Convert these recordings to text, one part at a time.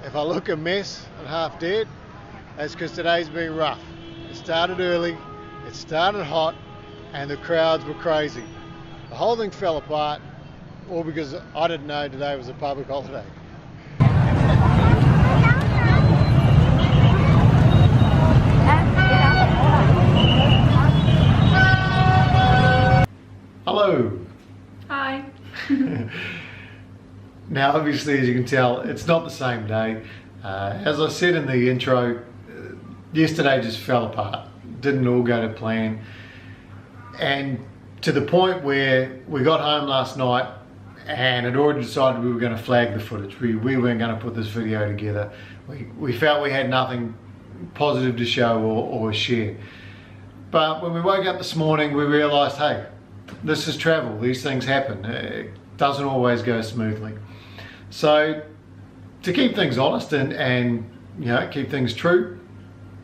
If I look a mess and half dead, that's because today's been rough. It started early, it started hot, and the crowds were crazy. The whole thing fell apart, all because I didn't know today was a public holiday. Hello. Hi. Now obviously, as you can tell, it's not the same day. As I said in the intro, yesterday just fell apart. Didn't all go to plan. And to the point where we got home last night and had already decided we were going to flag the footage. We weren't going to put this video together. We felt we had nothing positive to show or share. But when we woke up this morning, we realised, hey, this is travel. These things happen. It doesn't always go smoothly. So to keep things honest and you know, keep things true,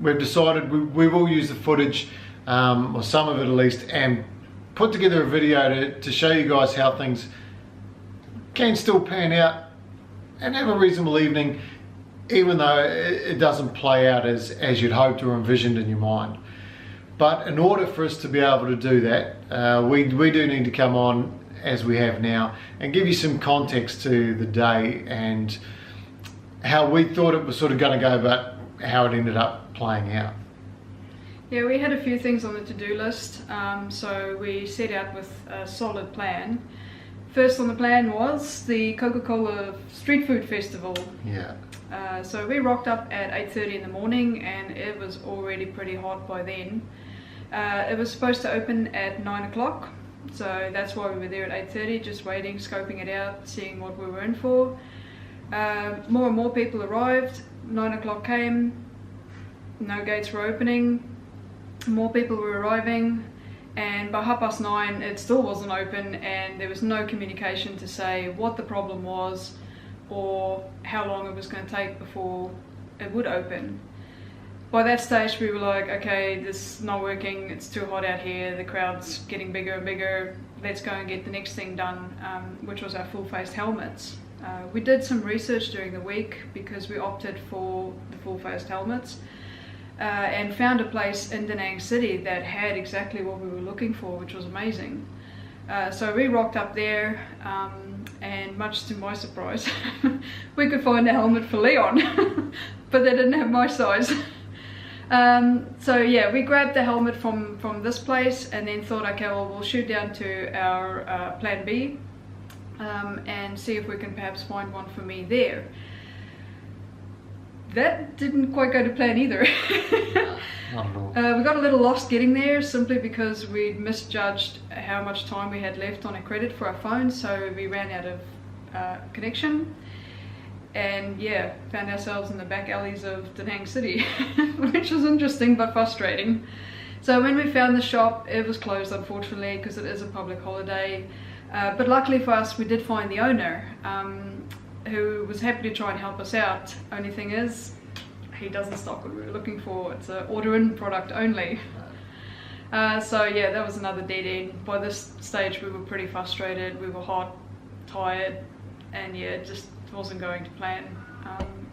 we've decided we will use the footage, or some of it at least, and put together a video to show you guys how things can still pan out and have a reasonable evening, even though it doesn't play out as you'd hoped or envisioned in your mind. But in order for us to be able to do that, we do need to come on as we have now and give you some context to the day and how we thought it was sort of going to go, but how it ended up playing out. Yeah, we had a few things on the to-do list, so we set out with a solid plan. First on the plan was the Coca-Cola Street Food Festival. Yeah. So we rocked up at 8:30 in the morning and it was already pretty hot by then. It was supposed to open at 9 o'clock, so that's why we were there at 8:30, just waiting, scoping it out, seeing what we were in for. More and more people arrived. 9 o'clock came, no gates were opening, more people were arriving, and by 9:30 it still wasn't open, and there was no communication to say what the problem was or how long it was going to take before it would open. By that stage we were like, okay, this is not working, it's too hot out here, the crowd's getting bigger and bigger, let's go and get the next thing done, which was our full-faced helmets. We did some research during the week because we opted for the full-faced helmets, and found a place in Da Nang City that had exactly what we were looking for, which was amazing. So we rocked up there, and much to my surprise, we could find a helmet for Leon, but they didn't have my size. So yeah, we grabbed the helmet from this place and then thought, okay, well, we'll shoot down to our plan B and see if we can perhaps find one for me there. That didn't quite go to plan either. Not at all. We got a little lost getting there simply because we'd misjudged how much time we had left on a credit for our phones, so we ran out of connection. And yeah, found ourselves in the back alleys of Da Nang City, which was interesting but frustrating. So when we found the shop, it was closed unfortunately because it is a public holiday. But luckily for us, we did find the owner, who was happy to try and help us out. Only thing is, he doesn't stock what we were looking for. It's an order-in product only. So yeah, that was another dead end. By this stage we were pretty frustrated, we were hot, tired, and yeah, it just wasn't going to plan.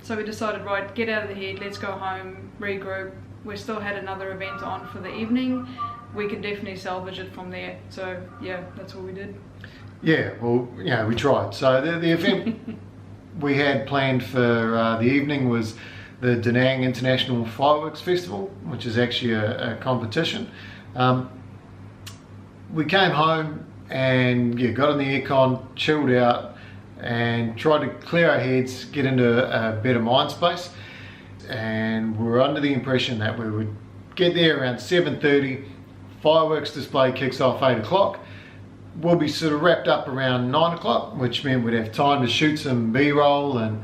So we decided, right, get out of the heat, let's go home, regroup. We still had another event on for the evening. We could definitely salvage it from there. So yeah, that's what we did. Yeah, well, you know, we tried. So the event we had planned for the evening was the Da Nang International Fireworks Festival, which is actually a competition. We came home and yeah, got in the aircon, chilled out, and tried to clear our heads, get into a better mind space. And we were under the impression that we would get there around 7:30, fireworks display kicks off 8 o'clock. We'll be sort of wrapped up around 9 o'clock, which meant we'd have time to shoot some B-roll and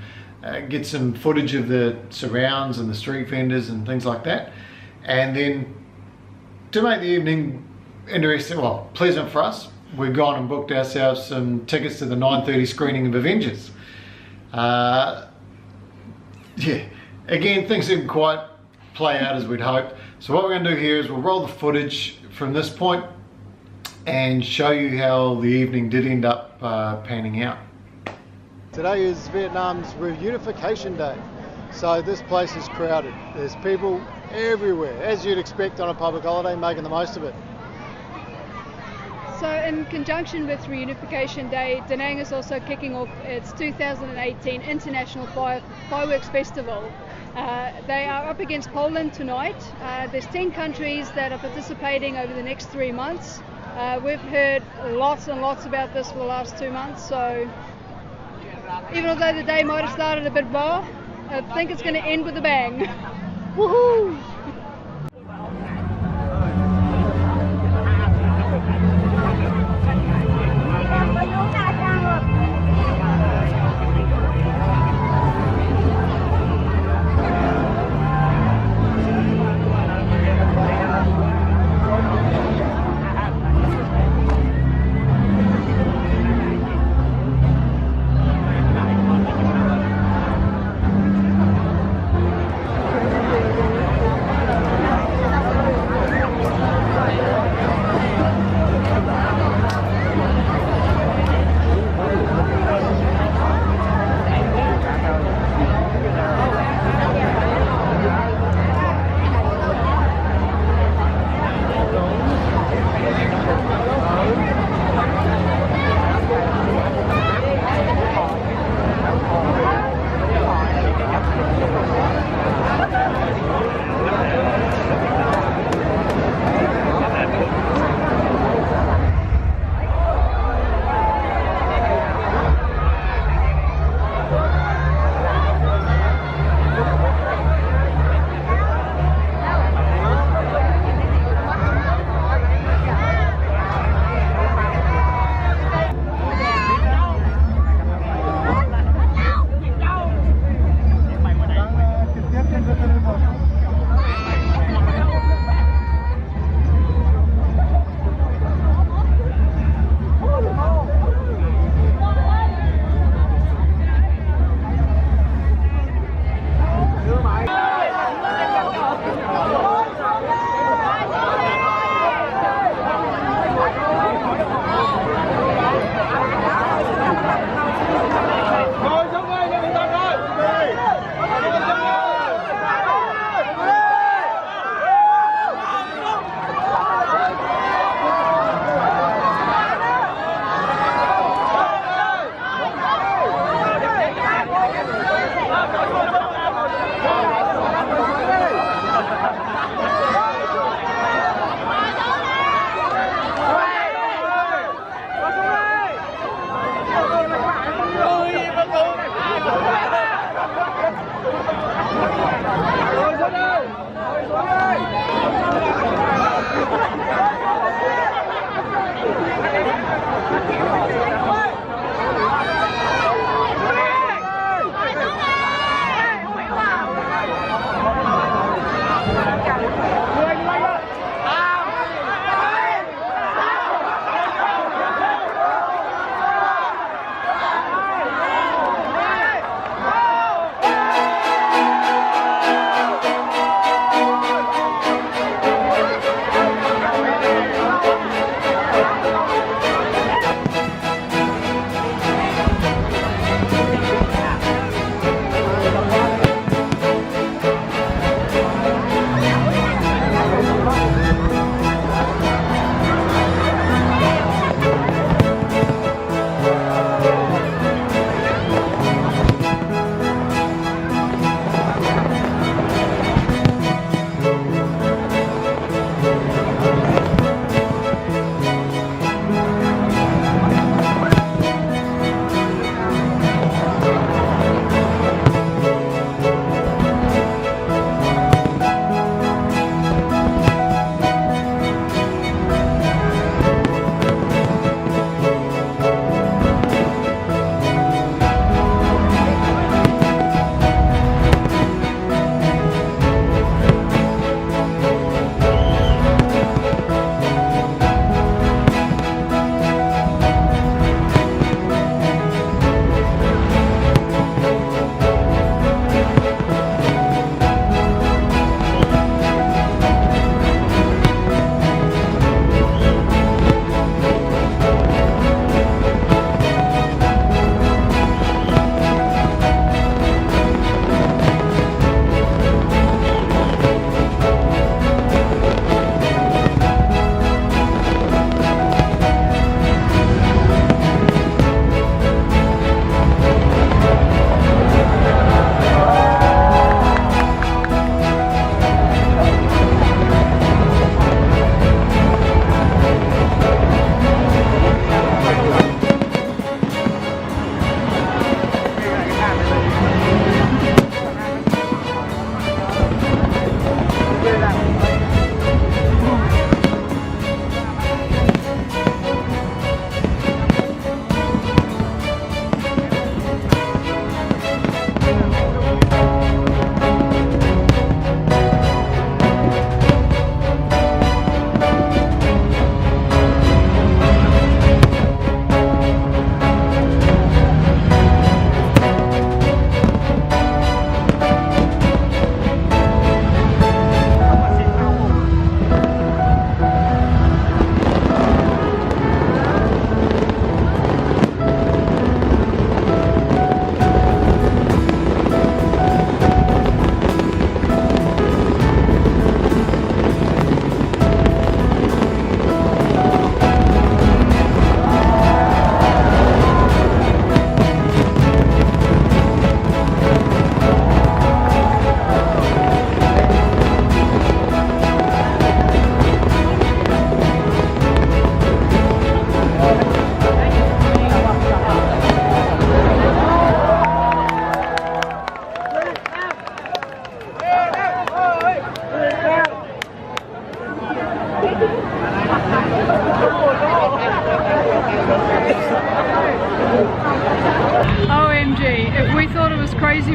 get some footage of the surrounds and the street vendors and things like that. And then to make the evening interesting, well, pleasant for us, we've gone and booked ourselves some tickets to the 9:30 screening of Avengers. Yeah, again, things didn't quite play out as we'd hoped. So what we're going to do here is we'll roll the footage from this point and show you how the evening did end up panning out. Today is Vietnam's Reunification Day. So this place is crowded. There's people everywhere, as you'd expect on a public holiday, making the most of it. So in conjunction with Reunification Day, Da Nang is also kicking off its 2018 International Fireworks Festival. They are up against Poland tonight. There's 10 countries that are participating over the next 3 months. We've heard lots and lots about this for the last 2 months, so even although the day might have started a bit raw, I think it's going to end with a bang. Woohoo!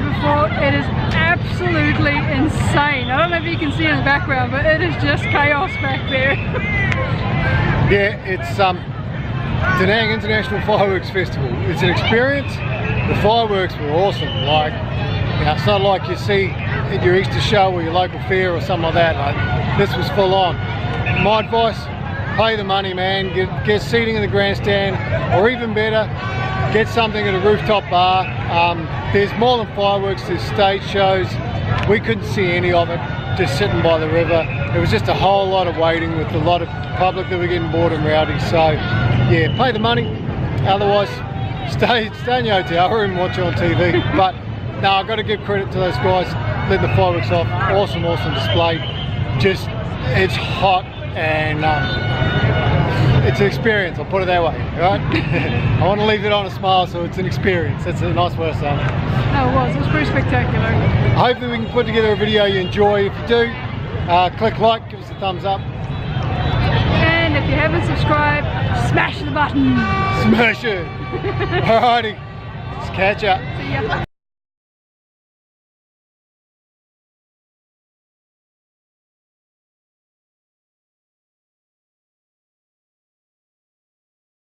before. It is absolutely insane. I don't know if you can see in the background, but it is just chaos back there. Yeah, it's Da Nang International Fireworks Festival. It's an experience. The fireworks were awesome. Like, you know, it's not like you see at your Easter show or your local fair or something like that. Like, this was full on. My advice, pay the money, man. Get seating in the grandstand, or even better, get something at a rooftop bar. There's more than fireworks, there's stage shows. We couldn't see any of it, just sitting by the river. It was just a whole lot of waiting with a lot of public that were getting bored and rowdy. So yeah, pay the money. Otherwise, stay in your hotel room and watch it on TV. But no, I've got to give credit to those guys letting the fireworks off. Awesome display. Just, it's hot and it's an experience, I'll put it that way, right? I want to leave it on a smile, so it's an experience. That's a nice way of saying it. No, it was pretty spectacular. Hopefully we can put together a video you enjoy. If you do, click like, give us a thumbs up. And if you haven't subscribed, smash the button. Smash it. Alrighty, let's catch up. See ya.